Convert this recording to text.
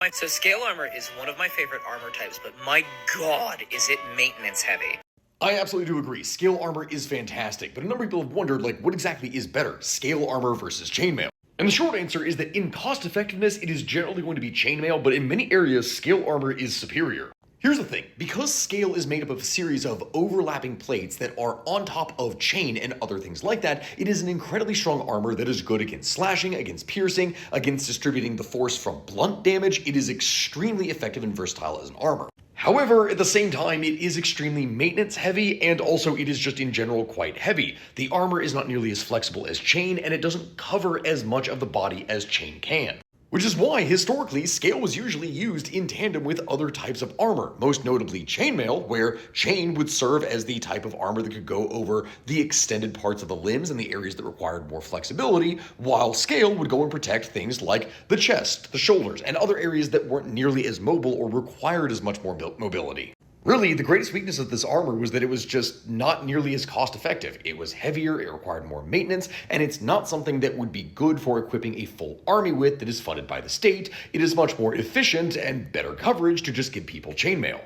Right, so scale armor is one of my favorite armor types, but my god, is it maintenance heavy. I absolutely do agree. Scale armor is fantastic, but a number of people have wondered, what exactly is better, scale armor versus chainmail? And the short answer is that in cost effectiveness, it is generally going to be chainmail, but in many areas, scale armor is superior. Here's the thing, because scale is made up of a series of overlapping plates that are on top of chain and other things like that, it is an incredibly strong armor that is good against slashing, against piercing, against distributing the force from blunt damage. It is extremely effective and versatile as an armor. However, at the same time, it is extremely maintenance heavy, and also it is just in general quite heavy. The armor is not nearly as flexible as chain, and it doesn't cover as much of the body as chain can. Which is why, historically, scale was usually used in tandem with other types of armor, most notably chainmail, where chain would serve as the type of armor that could go over the extended parts of the limbs and the areas that required more flexibility, while scale would go and protect things like the chest, the shoulders, and other areas that weren't nearly as mobile or required as much more mobility. Really, the greatest weakness of this armor was that it was just not nearly as cost effective. It was heavier, it required more maintenance, and it's not something that would be good for equipping a full army with that is funded by the state. It is much more efficient and better coverage to just give people chainmail.